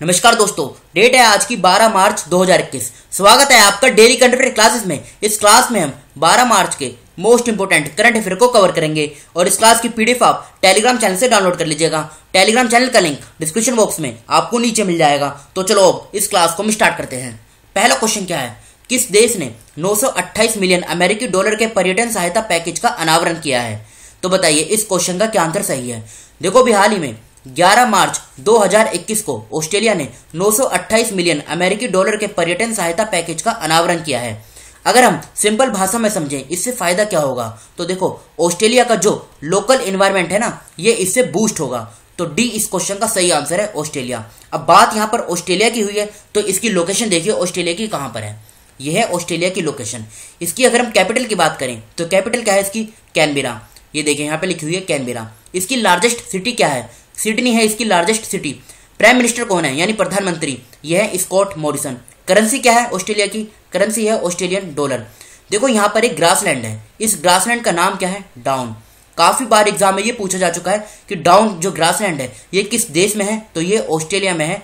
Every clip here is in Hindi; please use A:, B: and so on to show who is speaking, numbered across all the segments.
A: नमस्कार दोस्तों, डेट है आज की 12 मार्च 2021। स्वागत है आपका डेली करंट अफेयर क्लासेस में। इस क्लास में हम 12 मार्च के मोस्ट इंपोर्टेंट करंट अफेयर को कवर करेंगे और इस क्लास की पीडीएफ आप टेलीग्राम चैनल से डाउनलोड कर लीजिएगा। टेलीग्राम चैनल का लिंक डिस्क्रिप्शन बॉक्स में आपको नीचे मिल जाएगा। तो चलो अब इस क्लास को हम स्टार्ट करते हैं। पहला क्वेश्चन क्या है, किस देश ने 928 मिलियन अमेरिकी डॉलर के पर्यटन सहायता पैकेज का अनावरण किया है? तो बताइए इस क्वेश्चन का क्या आंसर सही है। देखो अभी हाल ही में 11 मार्च 2021 को ऑस्ट्रेलिया ने 928 मिलियन अमेरिकी डॉलर के पर्यटन सहायता पैकेज का अनावरण किया है। अगर हम सिंपल भाषा में समझें इससे फायदा क्या होगा, तो देखो ऑस्ट्रेलिया का जो लोकल एनवायरनमेंट है ना, ये इससे बूस्ट होगा। तो डी इस क्वेश्चन का सही आंसर है, ऑस्ट्रेलिया। अब बात यहाँ पर ऑस्ट्रेलिया की हुई है तो इसकी लोकेशन देखिए ऑस्ट्रेलिया की कहां पर है। यह है ऑस्ट्रेलिया की लोकेशन। इसकी अगर हम कैपिटल की बात करें तो कैपिटल क्या है इसकी, कैनबेरा। ये देखिए यहाँ पे लिखी हुई है कैनबेरा। इसकी लार्जेस्ट सिटी क्या है, सिडनी है इसकी लार्जेस्ट सिटी। प्राइम मिनिस्टर कौन है यानी प्रधानमंत्री, यह है स्कॉट मॉरिसन। करेंसी क्या है ऑस्ट्रेलिया की, करेंसी है ऑस्ट्रेलियन डॉलर। देखो यहाँ पर एक ग्रासलैंड है, इस ग्रासलैंड का नाम क्या है, डाउन। काफी बार एग्जाम में ये पूछा जा चुका है कि डाउन जो ग्रासलैंड है ये किस देश में है, तो ये ऑस्ट्रेलिया में है,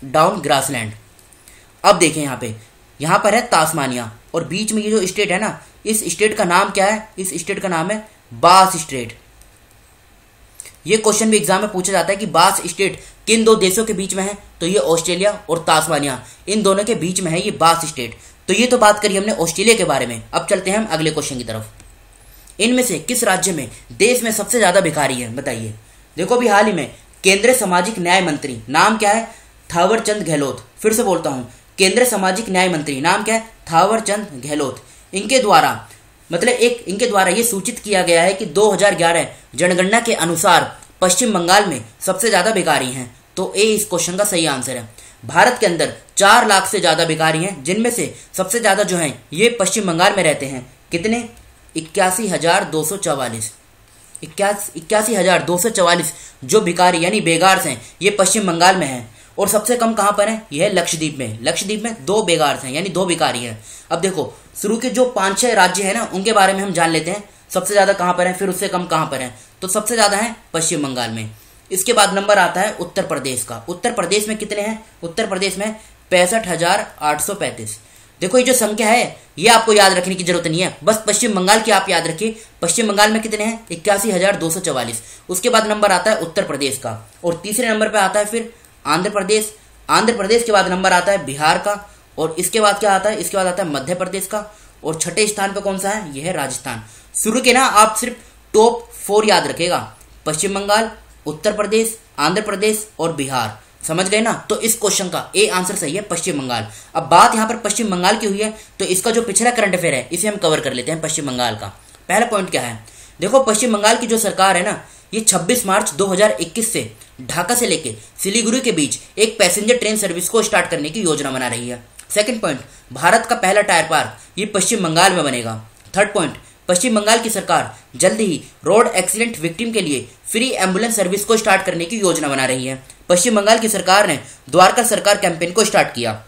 A: डाउन ग्रासलैंड। अब देखें यहाँ पर है तास्मानिया और बीच में ये जो स्टेट है ना, इस स्टेट का नाम क्या है, इस स्टेट का नाम है बास स्टेट। ये क्वेश्चन भी एग्जाम में पूछा जाता है कि बास स्टेट किन दो देशों के बीच में है, तो ये ऑस्ट्रेलिया और तास्मानिया, इन दोनों के बीच में है ये बास स्टेट। तो ये तो बात करी हमने ऑस्ट्रेलिया के बारे में। अब चलते हैं हम अगले क्वेश्चन की तरफ। इनमें से किस राज्य में देश में सबसे ज्यादा भिखारी है, बताइए। देखो अभी हाल ही में केंद्रीय सामाजिक न्याय मंत्री, नाम क्या है, थावर चंद गहलोत। फिर से बोलता हूं, केंद्रीय सामाजिक न्याय मंत्री नाम क्या है, थावर चंद गहलोत। इनके द्वारा ये सूचित किया गया है कि 2011 जनगणना के अनुसार पश्चिम बंगाल में सबसे ज्यादा भिखारी हैं। तो ए इस क्वेश्चन का सही आंसर है। भारत के अंदर 4 लाख से ज्यादा भिखारी हैं, जिनमें से सबसे ज्यादा जो हैं ये पश्चिम बंगाल में रहते हैं। कितने, 81,244। 81,244 जो भिखारी यानी बेगार्स हैं ये पश्चिम बंगाल में हैं। और सबसे कम कहां पर है, यह है लक्षद्वीप में। लक्षद्वीप में 2 बेगार्स हैं यानी 2 भिखारी हैं। अब देखो शुरू के जो 5-6 राज्य है ना, उनके बारे में हम जान लेते हैं। सबसे ज्यादा कहां पर है, फिर उससे कम कहां पर है, तो सबसे ज्यादा है पश्चिम बंगाल में। इसके बाद नंबर आता है उत्तर प्रदेश का। उत्तर प्रदेश में कितने हैं, उत्तर प्रदेश में 65,835। देखो ये जो संख्या है ये आपको याद रखने की जरूरत नहीं है, बस पश्चिम बंगाल की आप याद रखिए। पश्चिम बंगाल में कितने हैं, 81,244। उसके बाद नंबर आता है उत्तर प्रदेश का और तीसरे नंबर पर आता है फिर आंध्र प्रदेश। आंध्र प्रदेश के बाद नंबर आता है बिहार का और इसके बाद क्या आता है, इसके बाद आता है मध्य प्रदेश का और छठे स्थान पर कौन सा है, यह है राजस्थान। शुरू के ना आप सिर्फ टॉप 4 याद रखेगा, पश्चिम बंगाल, उत्तर प्रदेश, आंध्र प्रदेश और बिहार। समझ गए ना। तो इस क्वेश्चन का ए आंसर सही है, पश्चिम बंगाल। अब बात यहां पर पश्चिम बंगाल की हुई है तो इसका जो पिछला करंट अफेयर है इसे हम कवर कर लेते हैं पश्चिम बंगाल का। पहला पॉइंट क्या है, देखो पश्चिम बंगाल की जो सरकार है ना, ये 26 मार्च 2021 से ढाका से लेके सिलीगुड़ी के बीच एक पैसेंजर ट्रेन सर्विस को स्टार्ट करने की योजना बना रही है। सेकंड पॉइंट, भारत का पहला टायर पार्क ये पश्चिम बंगाल में बनेगा। थर्ड पॉइंट, पश्चिम बंगाल की सरकार जल्द ही रोड एक्सीडेंट विक्टिम के लिए फ्री एम्बुलेंस सर्विस को स्टार्ट करने की योजना बना रही है। पश्चिम बंगाल की सरकार ने द्वारका सरकार कैंपेन को स्टार्ट किया।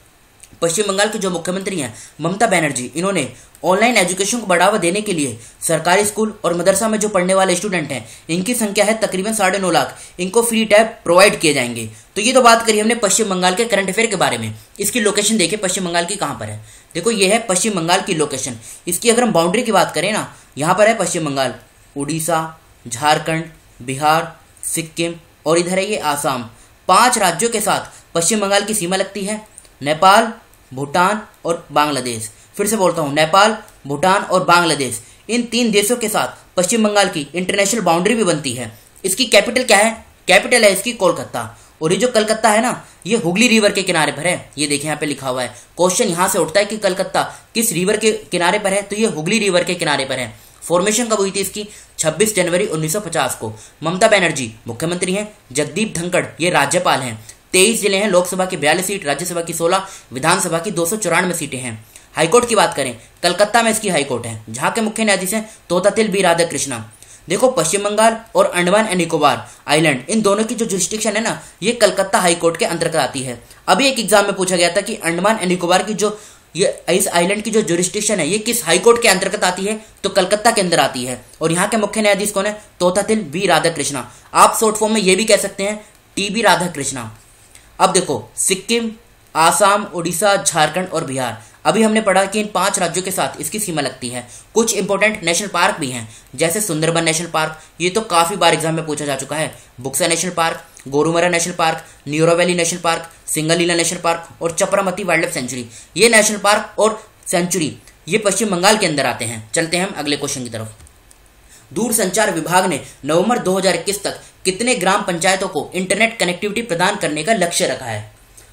A: पश्चिम बंगाल के जो मुख्यमंत्री हैं ममता बनर्जी, इन्होंने ऑनलाइन एजुकेशन को बढ़ावा देने के लिए सरकारी स्कूल और मदरसा में जो पढ़ने वाले स्टूडेंट हैं इनकी संख्या है तकरीबन 9.5 लाख, इनको फ्री टैब प्रोवाइड किए जाएंगे। तो ये तो बात करी हमने पश्चिम बंगाल के करंट अफेयर के बारे में। इसकी लोकेशन देखिए पश्चिम बंगाल की कहां पर है। देखो ये है पश्चिम बंगाल की लोकेशन। इसकी अगर हम बाउंड्री की बात करें ना, यहाँ पर है पश्चिम बंगाल, उड़ीसा, झारखंड, बिहार, सिक्किम और इधर है ये आसाम। 5 राज्यों के साथ पश्चिम बंगाल की सीमा लगती है, नेपाल, भूटान और बांग्लादेश। फिर से बोलता हूं, नेपाल, भूटान और बांग्लादेश, इन 3 देशों के साथ पश्चिम बंगाल की इंटरनेशनल बाउंड्री भी बनती है। इसकी कैपिटल क्या है, कैपिटल है इसकी कोलकाता। और ये जो कलकत्ता है ना, ये हुगली रिवर के किनारे पर है। ये देखिए यहाँ पे लिखा हुआ है। क्वेश्चन यहां से उठता है कि कलकत्ता किस रिवर के किनारे पर है, तो ये हुगली रिवर के किनारे पर है। फॉर्मेशन कब हुई थी इसकी, 26 जनवरी 1950 को। ममता बनर्जी मुख्यमंत्री हैं, जगदीप धनखड़ ये राज्यपाल हैं। 23 जिले हैं, लोकसभा की 42 सीट, राज्यसभा की 16, विधानसभा की 294 सीटें हैं। हाईकोर्ट की बात करें, कलकत्ता में इसकी हाईकोर्ट है, जहां के मुख्य न्यायाधीश हैं तोतातिल बी राधाकृष्णन। देखो पश्चिम बंगाल और अंडमान एंड निकोबार आइलैंड, इन दोनों की जो जुरिस्डिक्शन है ना, ये कलकत्ता हाईकोर्ट के अंतर्गत आती है। अभी एक एग्जाम में पूछा गया था कि अंडमान एंड निकोबार की जो ये इस आइलैंड की जो जुरिस्डिक्शन है ये किस हाईकोर्ट के अंतर्गत आती है, तो कलकत्ता के अंदर आती है। और यहाँ के मुख्य न्यायाधीश कौन है, तोतातिल बी राधाकृष्णन। आप शॉर्ट फॉर्म में ये भी कह सकते हैं टीबी राधाकृष्णन। अब देखो सिक्किम, आसाम, उड़ीसा, झारखंड और बिहार, अभी हमने पढ़ा कि इन 5 राज्यों के साथ इसकी सीमा लगती है। कुछ इंपॉर्टेंट नेशनल पार्क भी हैं, जैसे सुंदरबन नेशनल पार्क, ये तो काफी बार एग्जाम में पूछा जा चुका है। Buxa national park, Gorumara national park, Neora valley national park, Singalila national park और चपरामती वाइल्ड लाइफ सेंचुरी। ये नेशनल पार्क और सेंचुरी ये पश्चिम बंगाल के अंदर आते हैं। चलते हैं हम अगले क्वेश्चन की तरफ। दूरसंचार विभाग ने नवंबर 2021 तक कितने ग्राम पंचायतों को इंटरनेट कनेक्टिविटी प्रदान करने का लक्ष्य रखा है?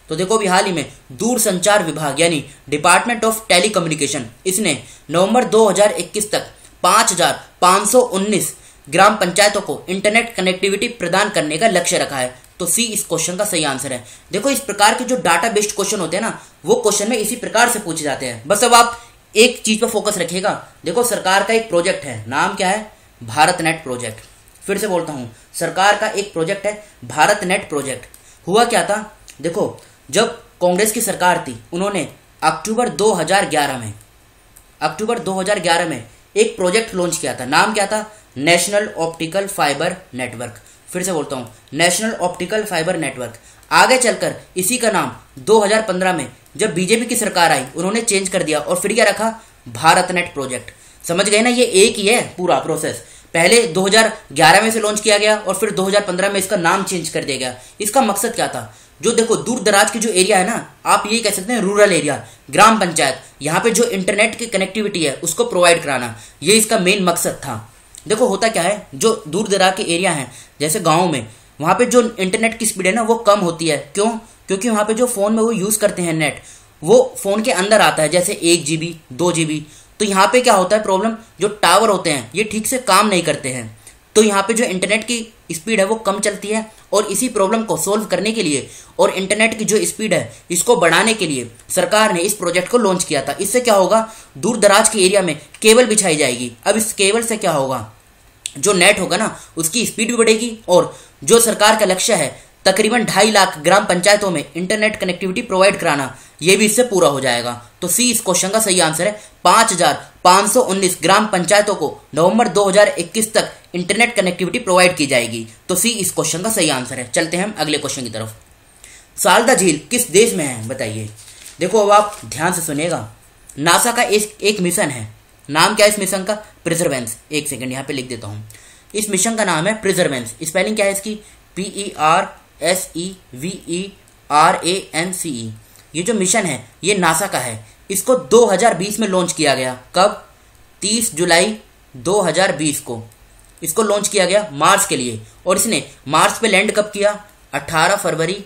A: तो देखो अभी हाल ही में दूरसंचार विभाग यानी डिपार्टमेंट ऑफ टेलीकम्युनिकेशन, इसने नवंबर 2021 तक 5,519 ग्राम पंचायतों को इंटरनेट कनेक्टिविटी प्रदान करने का लक्ष्य रखा है। तो सी इस क्वेश्चन का सही आंसर है। देखो इस प्रकार के जो डाटा बेस्ड क्वेश्चन होते हैं ना, वो क्वेश्चन में इसी प्रकार से पूछे जाते हैं। बस अब आप एक चीज पर फोकस रखिएगा। देखो सरकार का एक प्रोजेक्ट है, नाम क्या है? Bharat net project. फिर से बोलता हूं, सरकार का एक प्रोजेक्ट है भारत नेट प्रोजेक्ट। हुआ क्या था? देखो जब कांग्रेस की सरकार थी, उन्होंने अक्टूबर 2011 में एक प्रोजेक्ट लॉन्च किया था। नाम क्या था? National optical fibre network. फिर से बोलता हूं, नेशनल ऑप्टिकल फाइबर नेटवर्क। आगे चलकर इसी का नाम 2015 में जब बीजेपी की सरकार आई, उन्होंने चेंज कर दिया और फिर क्या रखा? Bharat net project. समझ गए ना? ये एक ही है पूरा प्रोसेस। पहले 2011 में से लॉन्च किया गया और फिर 2015 में इसका नाम चेंज कर दिया गया। इसका मकसद क्या था? जो देखो दूर दराज के जो एरिया है ना, आप ये कह सकते हैं रूरल एरिया, ग्राम पंचायत, यहाँ पे जो इंटरनेट की कनेक्टिविटी है उसको प्रोवाइड कराना, ये इसका मेन मकसद था। देखो होता क्या है, जो दूर दराज के एरिया हैं जैसे गाँव में, वहाँ पे जो इंटरनेट की स्पीड है ना वो कम होती है। क्यों? क्योंकि वहाँ पे जो फोन में वो यूज करते हैं नेट, वो फोन के अंदर आता है, जैसे 1 GB 2 GB। तो यहाँ पे क्या होता है प्रॉब्लम, जो टावर होते हैं ये ठीक से काम नहीं करते हैं, तो यहाँ पे जो इंटरनेट की स्पीड है वो कम चलती है। और इसी प्रॉब्लम को सोल्व करने के लिए और इंटरनेट की जो स्पीड है इसको बढ़ाने के लिए सरकार ने इस प्रोजेक्ट को लॉन्च किया था। इससे क्या होगा? दूर दराज के एरिया में केबल बिछाई जाएगी। अब इस केबल से क्या होगा? जो नेट होगा ना उसकी स्पीड भी बढ़ेगी और जो सरकार का लक्ष्य है तकरीबन 2.5 लाख ग्राम पंचायतों में इंटरनेट कनेक्टिविटी प्रोवाइड कराना, ये भी इससे पूरा हो जाएगा। तो सी इस क्वेश्चन का सही आंसर है। 5,519 ग्राम पंचायतों को नवंबर 2021 तक इंटरनेट कनेक्टिविटी प्रोवाइड की जाएगी। तो सी इस क्वेश्चन का सही आंसर है। चलते हैं हम अगले क्वेश्चन की तरफ। सालदा झील किस देश में है बताइए? देखो अब आप ध्यान से सुनिएगा। नासा का एक मिशन है। नाम क्या है इस मिशन का? प्रिजर्वेंस। एक सेकंड यहाँ पे लिख देता हूँ। इस मिशन का नाम है प्रिजर्वेंस। स्पेलिंग क्या है इसकी? PERSEVERANCE। ये जो मिशन है ये नासा का है। इसको 2020 में लॉन्च किया गया। कब? 30 जुलाई 2020 को इसको लॉन्च किया गया मार्स के लिए। और इसने मार्स पे लैंड कब किया? 18 फरवरी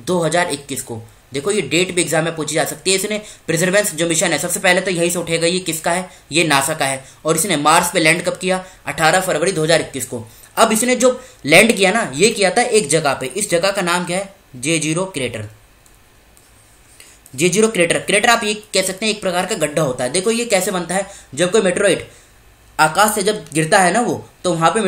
A: 2021 को। देखो ये डेट भी एग्जाम में पूछी जा सकती है। इसने प्रिजर्वेंस जो मिशन है, सबसे पहले तो यही से उठेगा, ये किसका है? ये नासा का है। और इसने मार्स पे लैंड कब किया? 18 फरवरी 2021 को। अब इसने जो लैंड किया ना, ये किया था एक जगह पे। इस जगह का नाम क्या है? J0 crater. J0 crater, crater आप ये कह सकते हैं एक प्रकार का गड्ढा होता है। देखो ये कैसे बनता है, जब कोई मेटेरोइड आकाश से जब गिरता है ना वो, तो वहां पे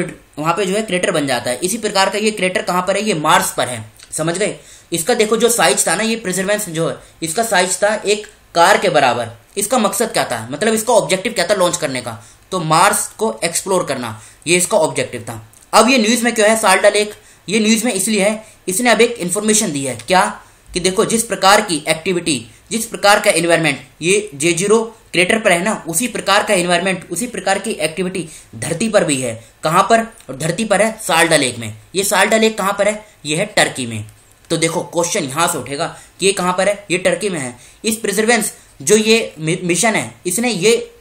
A: जो है क्रेटर बन जाता है। इसी प्रकार का ये क्रेटर कहां पर है? ये मार्स पर है। समझ गए? इसका देखो जो साइज था ना, ये प्रिजर्वेंस जो है इसका साइज था एक कार के बराबर। इसका मकसद क्या था, मतलब इसका ऑब्जेक्टिव क्या था लॉन्च करने का? तो मार्स को एक्सप्लोर करना, ये इसका ऑब्जेक्टिव था। अब ये न्यूज में क्यों है साल्डा लेक? ये न्यूज में इसलिए है, इसने अब एक इन्फॉर्मेशन दी है। क्या? कि देखो जिस प्रकार की एक्टिविटी, जिस प्रकार का एनवायरमेंट ये J0 क्रेटर पर है ना, उसी प्रकार का एनवायरमेंट, उसी प्रकार की एक्टिविटी धरती पर भी है। कहां पर? और धरती पर है साल्डा लेक में। ये साल्डा लेक कहां पर है? ये है टर्की में। तो देखो क्वेश्चन यहां से उठेगा कि ये कहां पर है? ये टर्की में है। इस प्रिजर्वेंस जो ये मिशन है, इसने ये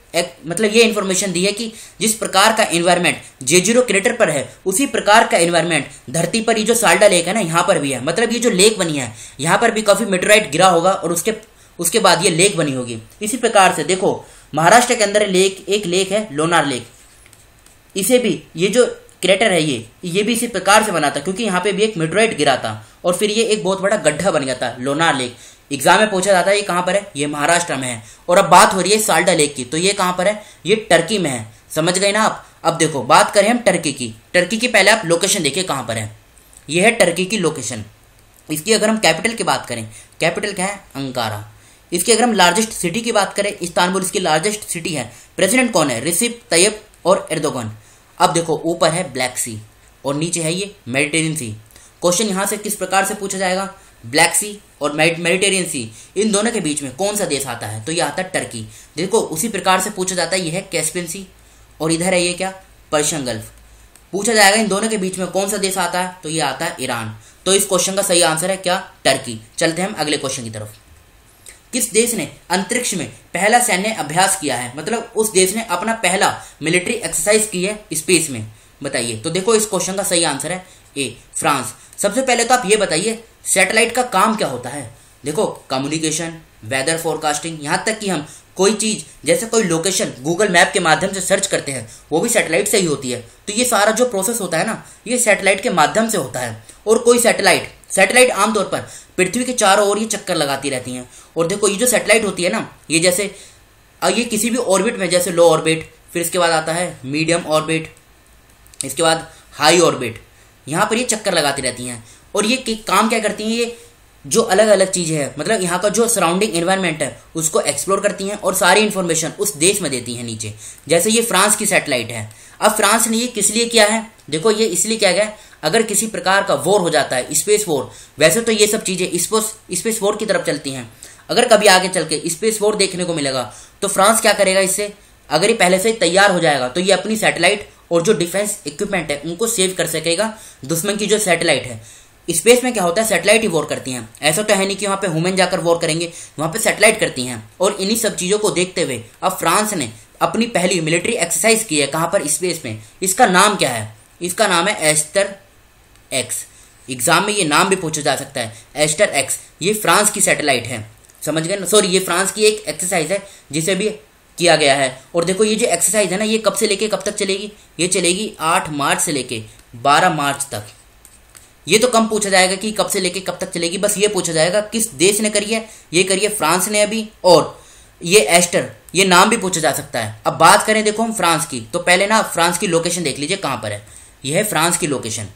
A: मतलब ये इंफॉर्मेशन दी है कि जिस प्रकार का एनवायरमेंट J0 क्रेटर पर है, उसी प्रकार का एनवायरमेंट धरती पर ये जो साल्डा लेक है ना, यहाँ पर भी है। मतलब ये जो लेक बनी है, यहाँ पर भी काफी मेटेराइट गिरा होगा और उसके बाद ये लेक बनी होगी। इसी प्रकार से देखो महाराष्ट्र के अंदर एक लेक है लोनार लेक। इसे भी ये जो क्रेटर है ये भी इसी प्रकार से बना था, क्योंकि यहाँ पे भी एक मेटेराइट गिरा था और फिर ये एक बहुत बड़ा गड्ढा बन गया था लोनार लेक। एग्जाम में पूछा जाता है ये कहां पर है? ये महाराष्ट्र में है। और अब बात हो रही है साल्डा लेक की, तो ये कहां पर है? ये टर्की में है। समझ गए ना आप? अब देखो बात करें हम टर्की की। टर्की की पहले आप लोकेशन देखिए कहां पर है। ये है टर्की की लोकेशन। इसकी अगर हम कैपिटल की बात करें, कैपिटल क्या है? अंकारा। इसकी अगर हम लार्जेस्ट सिटी की बात करें, इस्तांबुल इसकी लार्जेस्ट सिटी है। प्रेसिडेंट कौन है? रिसिप तैयब और एर्दोगन। अब देखो ऊपर है ब्लैक सी और नीचे है ये मेडिटेरियन सी। क्वेश्चन यहां से किस प्रकार से पूछा जाएगा? ब्लैक सी और मेडिटेरियन सी, इन दोनों के बीच में कौन सा देश आता है? तो ये आता है टर्की। देखो उसी प्रकार से पूछा जाता है, ये है कैस्पियन सी और इधर है ये क्या, पर्शियन गल्फ। पूछा जाएगा इन दोनों के बीच में कौन सा देश आता है? तो ये आता है ईरान। तो इस क्वेश्चन का सही आंसर है क्या, टर्की। चलते हैं हम अगले क्वेश्चन की तरफ। किस देश ने अंतरिक्ष में पहला सैन्य अभ्यास किया है? मतलब उस देश ने अपना पहला मिलिट्री एक्सरसाइज की है स्पेस में, बताइए। तो देखो इस क्वेश्चन का सही आंसर है ए, फ्रांस। सबसे पहले तो आप ये बताइए सैटेलाइट का काम क्या होता है? देखो कम्युनिकेशन, वेदर फोरकास्टिंग, यहाँ तक कि हम कोई चीज जैसे कोई लोकेशन गूगल मैप के माध्यम से सर्च करते हैं वो भी सैटेलाइट से ही होती है। तो ये सारा जो प्रोसेस होता है ना, ये सैटेलाइट के माध्यम से होता है। और कोई सैटेलाइट आमतौर पर पृथ्वी के चारों ओर ये चक्कर लगाती रहती हैं। और देखो ये जो सैटेलाइट होती है ना, ये जैसे ये किसी भी ऑर्बिट में, जैसे लो ऑर्बिट, फिर इसके बाद आता है मीडियम ऑर्बिट, इसके बाद हाई ऑर्बिट, यहाँ पर ये चक्कर लगाती रहती हैं। और ये काम क्या करती हैं, ये जो अलग अलग चीजें हैं, मतलब यहाँ का जो सराउंडिंग एनवायरनमेंट है उसको एक्सप्लोर करती हैं और सारी इंफॉर्मेशन उस देश में देती हैं नीचे। जैसे ये फ्रांस की सैटेलाइट है। अब फ्रांस ने ये किस लिए किया है? देखो ये इसलिए किया गया, अगर किसी प्रकार का वॉर हो जाता है, स्पेस वॉर, वैसे तो ये सब चीजें स्पेस वॉर की तरफ चलती हैं, अगर कभी आगे चल के स्पेस वॉर देखने को मिलेगा तो फ्रांस क्या करेगा इससे, अगर ये पहले से ही तैयार हो जाएगा तो ये अपनी सैटेलाइट और जो डिफेंस इक्विपमेंट है उनको सेव कर सकेगा दुश्मन की जो सैटेलाइट है। स्पेस में क्या होता है, सैटेलाइट ही वॉर करती हैं। ऐसा तो है नहीं कि वहां पे ह्यूमन जाकर वॉर करेंगे, वहां पे सैटेलाइट करती हैं। और इन्हीं सब चीजों को देखते हुए अब फ्रांस ने अपनी पहली मिलिट्री एक्सरसाइज की है। कहां पर? स्पेस में। इसका नाम क्या है? इसका नाम है एस्टर एक्स। एग्जाम में ये नाम भी पूछा जा सकता है, एस्टर एक्स। ये फ्रांस की सैटेलाइट है, समझ गए ना? सॉरी, ये फ्रांस की एक एक्सरसाइज है जिसे भी किया गया है। और देखो ये जो एक्सरसाइज है ना, ये कब से लेके कब तक चलेगी? ये चलेगी 8 मार्च से लेके 12 मार्च तक। ये तो कम पूछा जाएगा कि कब से लेके कब तक चलेगी, बस ये पूछा जाएगा किस देश ने करी है। ये करी है फ्रांस ने अभी। और ये एस्टर, ये नाम भी पूछा जा सकता है। अब बात करें देखो हम फ्रांस की, तो पहले ना फ्रांस की लोकेशन देख लीजिए कहां पर है। यह है फ्रांस की लोकेशन।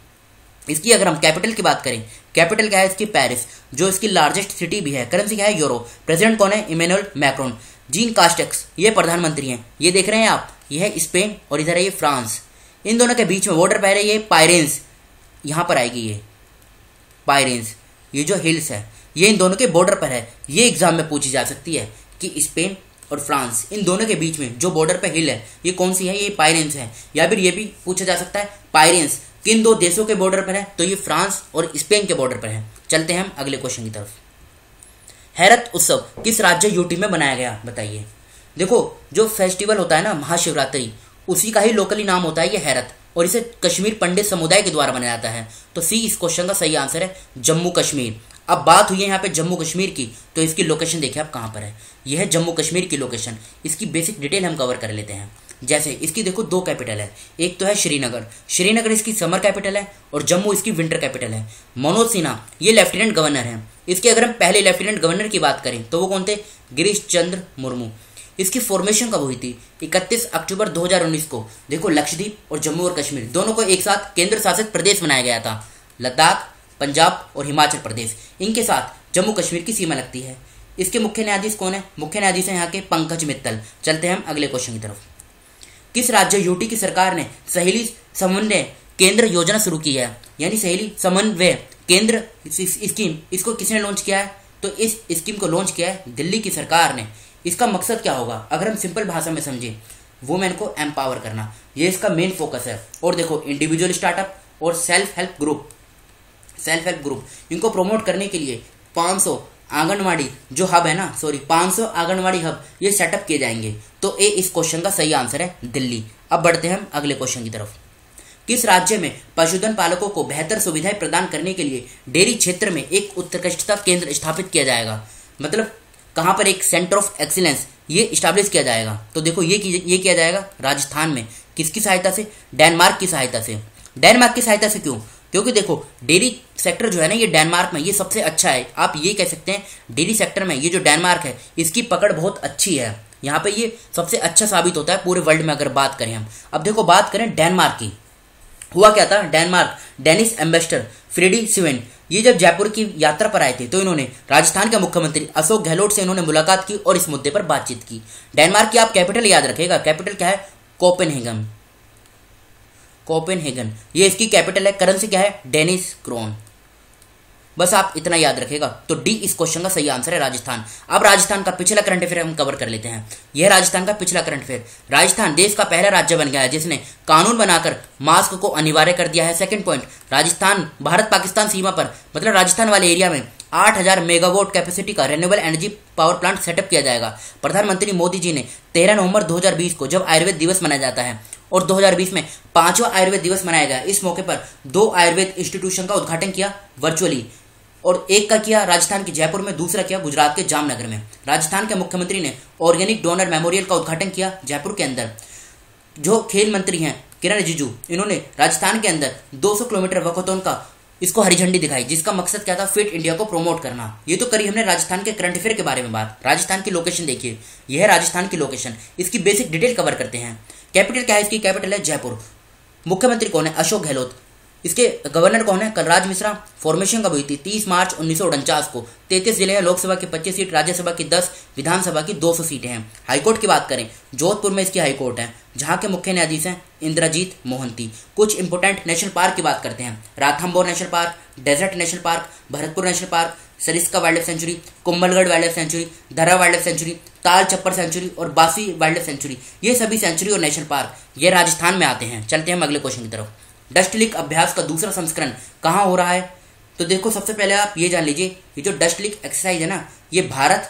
A: इसकी अगर हम कैपिटल की बात करें, कैपिटल क्या है इसकी? पेरिस, जो इसकी लार्जेस्ट सिटी भी है। करेंसी क्या है? यूरो। प्रेसिडेंट कौन है? Emmanuel Macron. जीन कास्टेक्स ये प्रधानमंत्री हैं। ये देख रहे हैं आप, ये है स्पेन और इधर है ये फ्रांस। इन दोनों के बीच में बॉर्डर पर है ये पायरेन्स, यहां पर आएगी ये पायरेन्स। ये जो हिल्स है ये इन दोनों के बॉर्डर पर है। ये एग्जाम में पूछी जा सकती है कि स्पेन और फ्रांस, इन दोनों के बीच में जो बॉर्डर पे हिल है ये कौन सी है? ये पायरेन्स है। या फिर ये भी पूछा जा सकता है पायरेन्स किन दो देशों के बॉर्डर पर है? तो ये फ्रांस और स्पेन के बॉर्डर पर है। चलते हैं हम अगले क्वेश्चन की तरफ। हैरत उत्सव किस राज्य यूटी में बनाया गया? बताइए। देखो जो फेस्टिवल होता है ना महाशिवरात्रि, उसी का ही लोकली नाम होता है ये हैरत, और इसे कश्मीर पंडित समुदाय के द्वारा बनाया जाता है। तो सी इस क्वेश्चन का सही आंसर है, जम्मू कश्मीर। अब बात हुई है यहाँ पे जम्मू कश्मीर की, तो इसकी लोकेशन देखिए आप कहाँ पर है। यह है जम्मू कश्मीर की लोकेशन। इसकी बेसिक डिटेल हम कवर कर लेते हैं। जैसे इसकी देखो 2 कैपिटल है, एक तो है श्रीनगर, श्रीनगर इसकी समर कैपिटल है और जम्मू इसकी विंटर कैपिटल है। मनोज सिन्हा ये लेफ्टिनेंट गवर्नर हैं। इसके अगर हम पहले लेफ्टिनेंट गवर्नर की बात करें तो वो कौन थे? गिरीश चंद्र मुर्मू। इसकी फॉर्मेशन कब हुई थी? 31 अक्टूबर 2019 को। देखो लक्षद्वीप और जम्मू और कश्मीर दोनों को एक साथ केंद्र शासित प्रदेश बनाया गया था। लद्दाख, पंजाब और हिमाचल प्रदेश, इनके साथ जम्मू कश्मीर की सीमा लगती है। इसके मुख्य न्यायाधीश कौन है? मुख्य न्यायाधीश है यहाँ के पंकज मित्तल। चलते हैं हम अगले क्वेश्चन की तरफ। किस राज्य यूटी की सरकार ने सहेली समन्वय केंद्र योजना शुरू की है? यानी सहेली समन्वय केंद्र स्कीम, इसको किसने लॉन्च किया है? तो इस स्कीम को लॉन्च किया है दिल्ली की सरकार ने। इसका मकसद क्या होगा? अगर हम सिंपल भाषा में समझें, वुमेन को एम्पावर करना, ये इसका मेन फोकस है। और देखो इंडिविजुअल स्टार्टअप और सेल्फ हेल्प ग्रुप इनको प्रमोट करने के लिए 500 आंगनवाड़ी जो हब है ना, 500 आंगनवाड़ी हब ये सेटअप किए जाएंगे। तो ए इस क्वेश्चन का सही आंसर है, दिल्ली। अब बढ़ते हैं हम अगले क्वेश्चन की तरफ। किस राज्य में पशुधन पालकों को बेहतर सुविधाएं प्रदान करने के लिए डेयरी क्षेत्र में एक उत्कृष्टता केंद्र स्थापित किया जाएगा? मतलब कहां पर एक सेंटर ऑफ एक्सीलेंस ये स्टैब्लिश किया जाएगा? तो देखो ये किया जाएगा राजस्थान में। किसकी सहायता से? डेनमार्क की सहायता से। डेनमार्क की सहायता से क्यों? क्योंकि देखो डेयरी सेक्टर जो है ना, ये डेनमार्क में ये सबसे अच्छा है। आप ये कह सकते हैं डेयरी सेक्टर में ये जो डेनमार्क है इसकी पकड़ बहुत अच्छी है। यहाँ पे ये सबसे अच्छा साबित होता है पूरे वर्ल्ड में अगर बात करें हम। अब देखो बात करें डेनमार्क की, हुआ क्या था? Denmark Danish ambassador Freddy Shiven ये जब जयपुर की यात्रा पर आए थे तो इन्होंने राजस्थान के मुख्यमंत्री अशोक गहलोत से इन्होंने मुलाकात की और इस मुद्दे पर बातचीत की। डेनमार्क की आप कैपिटल याद रखिएगा, कैपिटल क्या है? कोपेनहेगन, ये इसकी कैपिटल है। करेंसी क्या है? Danish krone. बस आप इतना याद रखेगा। तो डी इस क्वेश्चन का सही आंसर है, राजस्थान। अब राजस्थान का पिछला करंट अफेयर हम कवर कर लेते हैं। यह राजस्थान का पिछला करंट अफेयर। राजस्थान देश का पहला राज्य बन गया है जिसने कानून बनाकर मास्क को अनिवार्य कर दिया है। सेकंड पॉइंट, राजस्थान भारत पाकिस्तान सीमा पर मतलब राजस्थान वाले एरिया में 8000 मेगावाट कैपेसिटी का renewable energy power plant setup किया जाएगा। प्रधानमंत्री मोदी जी ने 13 नवंबर 2020 को जब आयुर्वेद दिवस मनाया जाता है और 2020 में 5वां आयुर्वेद दिवस मनाया गया, इस मौके पर 2 आयुर्वेद इंस्टीट्यूशन का उद्घाटन किया वर्चुअली, और एक का किया राजस्थान के जयपुर में, दूसरा किया गुजरात के जामनगर में। राजस्थान के मुख्यमंत्री ने ऑर्गेनिक डोनर मेमोरियल का उद्घाटन किया जयपुर के अंदर। जो खेल मंत्री हैं किरण रिजिजू, इन्होंने राजस्थान के अंदर 200 किलोमीटर वॉकथॉन का इसको हरी झंडी दिखाई, जिसका मकसद क्या था, फिट इंडिया को प्रमोट करना। ये तो करी हमने राजस्थान के करंट अफेयर के बारे में बात। राजस्थान की लोकेशन देखिए, यह है राजस्थान की लोकेशन। इसकी बेसिक डिटेल कवर करते हैं। कैपिटल क्या है इसकी? कैपिटल है जयपुर। मुख्यमंत्री कौन है? अशोक गहलोत। इसके गवर्नर कौन है? कलराज मिश्रा। फॉर्मेशन कब हुई थी? 30 मार्च 1949 को। 33 जिले हैं, लोकसभा की 25 सीट, राज्यसभा की 10, विधानसभा की 200 सीटें हैं। हाईकोर्ट की बात करें, जोधपुर में इसकी हाईकोर्ट है, जहां के मुख्य न्यायाधीश हैं इंद्रजीत मोहंती। कुछ इंपोर्टेंट नेशनल पार्क की बात करते हैं। Ranthambore national park, desert national park, Bharatpur national park, Sariska wildlife sanctuary, Kumbhalgarh wildlife sanctuary, Darrah wildlife sanctuary, Tal Chhapar century और बासी वाइल्ड लाइफ सेंचुरी, ये सभी सेंचुरी और नेशनल पार्क ये राजस्थान में आते हैं। चलते हैं हम अगले क्वेश्चन की तरफ। डस्ट लीक अभ्यास का दूसरा संस्करण कहाँ हो रहा है? तो देखो, सबसे पहले आप ये जान लीजिए, ये जो डस्ट लीक एक्सरसाइज है ना, ये भारत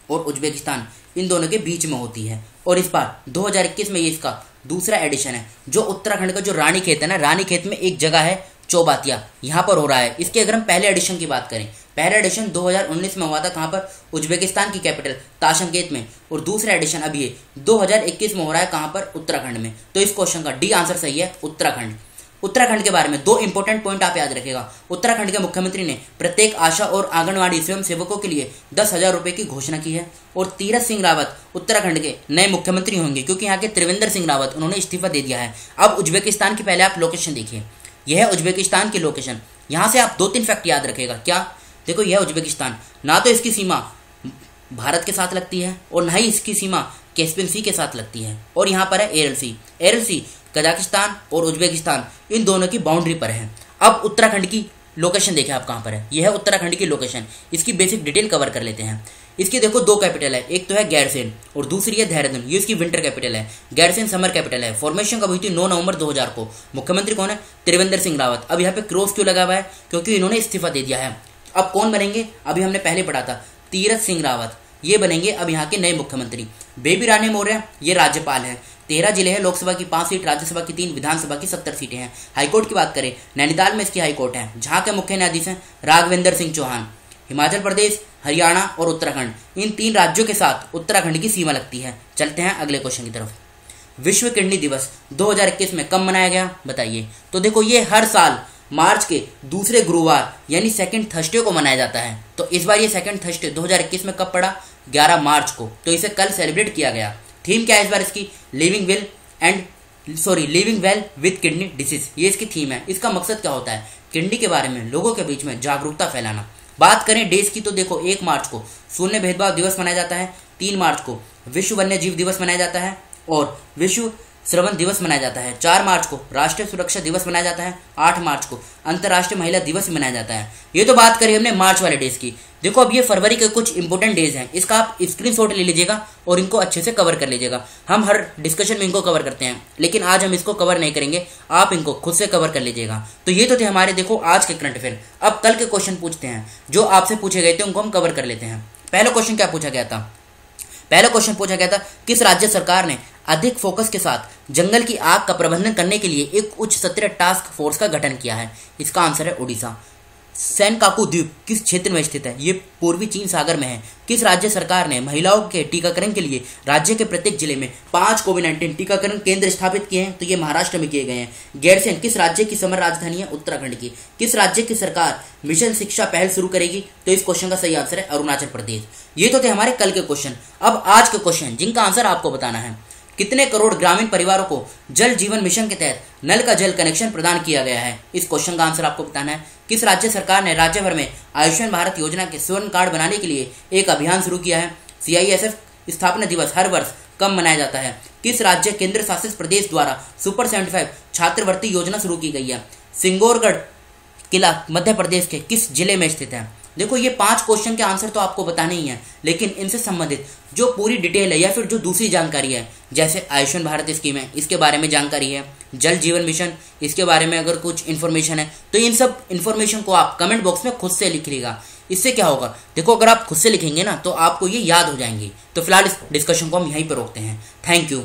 A: और उज्बेकिस्तान इन दोनों के बीच में होती है, और इस बार 2021 में ये इसका दूसरा एडिशन है। जो उत्तराखंड का जो रानीखेत है ना, रानीखेत में एक जगह है चौबातिया, यहाँ पर हो रहा है। इसके अगर हम पहले एडिशन की बात करें, पहला एडिशन 2019 में हुआ था, कहाँ पर? उज्बेकिस्तान की कैपिटल ताशकंद में, और दूसरा एडिशन अभी 2021 में हो रहा है, कहाँ पर? उत्तराखंड में। तो इस क्वेश्चन का डी आंसर सही है, उत्तराखंड। उत्तराखंड के बारे में 2 इंपॉर्टेंट पॉइंट आप याद रखेगा। उत्तराखंड के मुख्यमंत्री ने प्रत्येक आशा और आंगनवाड़ी स्वयं सेवकों के लिए 10,000 रुपए की घोषणा की है। और तीरथ सिंह रावत उत्तराखंड के नए मुख्यमंत्री होंगे, क्योंकि यहाँ के त्रिवेंद्र सिंह रावत उन्होंने इस्तीफा दे दिया है। अब उज्बेकिस्तान की पहले आप लोकेशन देखिए, यह है उज्बेकिस्तान की लोकेशन। यहां से आप 2-3 फैक्ट याद रखेगा। क्या? देखो, यह उज्बेकिस्तान, ना तो इसकी सीमा भारत के साथ लगती है और ना ही इसकी सीमा कैस्पियन सी के साथ लगती है, और यहाँ पर है एरल सी। एरल सी कजाकिस्तान और उज्बेकिस्तान इन दोनों की बाउंड्री पर है। अब उत्तराखंड की लोकेशन देखें आप कहाँ पर है। यह है उत्तराखंड की लोकेशन। इसकी बेसिक डिटेल कवर कर लेते हैं। इसकी देखो 2 कैपिटल है, एक तो है गैरसेन और दूसरी है देहरादून। ये इसकी विंटर कैपिटल है, गैरसेन समर कैपिटल है। फॉर्मेशन कब हुई थी? 9 नवंबर 2000 को। मुख्यमंत्री कौन है? त्रिवेंद्र सिंह रावत। अब यहाँ पे क्रॉस क्यों लगा हुआ है? क्योंकि इन्होंने इस्तीफा दे दिया है। अब कौन बनेंगे? अभी हमने पहले पढ़ा था, तीरथ सिंह रावत, ये बनेंगे अब यहाँ के नए मुख्यमंत्री। बेबी रानी मौर्य ये राज्यपाल है। 13 जिले हैं, लोकसभा की 5 सीट, राज्यसभा की 3, विधानसभा की 70 सीटें हैं। हाईकोर्ट की बात करें, नैनीताल में इसकी हाईकोर्ट है, जहाँ के मुख्य न्यायाधीश हैं राघवेंद्र सिंह चौहान। हिमाचल प्रदेश, हरियाणा और उत्तराखंड, इन 3 राज्यों के साथ उत्तराखंड की सीमा लगती है। चलते हैं अगले क्वेश्चन की तरफ। विश्व किडनी दिवस 2021 में कब मनाया गया? बताइए। तो देखो, ये हर साल मार्च के दूसरे गुरुवार यानी सेकंड थर्सडे को मनाया जाता है। तो इस बार ये सेकंड थर्सडे 2021 में कब पड़ा? 11 मार्च को। तो इसे कल सेलिब्रेट किया गया। थीम क्या है इस बार इसकी? Living well with kidney disease, ये इसकी थीम है। इसका मकसद क्या होता है? किडनी के बारे में लोगों के बीच में जागरूकता फैलाना। बात करें डेज की, तो देखो 1 मार्च को शून्य भेदभाव दिवस मनाया जाता है, 3 मार्च को विश्व वन्य जीव दिवस मनाया जाता है और विश्व श्रवण दिवस मनाया जाता है, 4 मार्च को राष्ट्रीय सुरक्षा दिवस मनाया जाता है, 8 मार्च को अंतर्राष्ट्रीय महिला दिवस मनाया जाता है। ये तो बात करी हमने मार्च वाले डेज की। देखो, अब ये फरवरी के कुछ इंपोर्टेंट डेज हैं, इसका आप स्क्रीनशॉट ले लीजिएगा और इनको अच्छे से कवर कर लीजिएगा। हम हर डिस्कशन में इनको कवर करते हैं, लेकिन आज हम इसको कवर नहीं करेंगे, आप इनको खुद से कवर कर लीजिएगा। तो ये तो थे हमारे देखो आज के करंट अफेयर। अब कल के क्वेश्चन पूछते हैं, जो आपसे पूछे गए थे उनको हम कवर कर लेते हैं। पहला क्वेश्चन क्या पूछा गया था? पहला क्वेश्चन पूछा गया था, किस राज्य सरकार ने अधिक फोकस के साथ जंगल की आग का प्रबंधन करने के लिए एक उच्च स्तरीय टास्क फोर्स का गठन किया है? इसका आंसर है ओडिशा। सेनकाकू द्वीप किस क्षेत्र में स्थित है? ये पूर्वी चीन सागर में है। किस राज्य सरकार ने महिलाओं के टीकाकरण के लिए राज्य के प्रत्येक जिले में 5 कोविड-19 टीकाकरण केंद्र स्थापित किए हैं? तो ये महाराष्ट्र में किए गए हैं। गैरसेन किस राज्य की समर राजधानी है? उत्तराखंड की। किस राज्य की सरकार मिशन शिक्षा पहल शुरू करेगी? तो इस क्वेश्चन का सही आंसर है अरुणाचल प्रदेश। ये तो थे हमारे कल के क्वेश्चन। अब आज के क्वेश्चन जिनका आंसर आपको बताना है। कितने करोड़ ग्रामीण परिवारों को जल जीवन मिशन के तहत नल का जल कनेक्शन प्रदान किया गया है? इस क्वेश्चन का आंसर आपको बताना है। किस राज्य सरकार ने राज्य भर में आयुष्मान भारत योजना के स्वर्ण कार्ड बनाने के लिए एक अभियान शुरू किया है? CISF स्थापना दिवस हर वर्ष कब मनाया जाता है? किस राज्य केंद्र शासित प्रदेश द्वारा सुपर 75 छात्रवृत्ति योजना शुरू की गई है? सिंगोरगढ़ किला मध्य प्रदेश के किस जिले में स्थित है। देखो ये 5 क्वेश्चन के आंसर तो आपको बताने ही हैं, लेकिन इनसे संबंधित जो पूरी डिटेल है या फिर जो दूसरी जानकारी है, जैसे आयुष्मान भारत स्कीम है इसके बारे में जानकारी है, जल जीवन मिशन इसके बारे में अगर कुछ इन्फॉर्मेशन है, तो इन सब इन्फॉर्मेशन को आप कमेंट बॉक्स में खुद से लिखिएगा। इससे क्या होगा, देखो अगर आप खुद से लिखेंगे ना तो आपको ये याद हो जाएंगी। तो फिलहाल इस डिस्कशन को हम यहीं पर रोकते हैं। Thank you.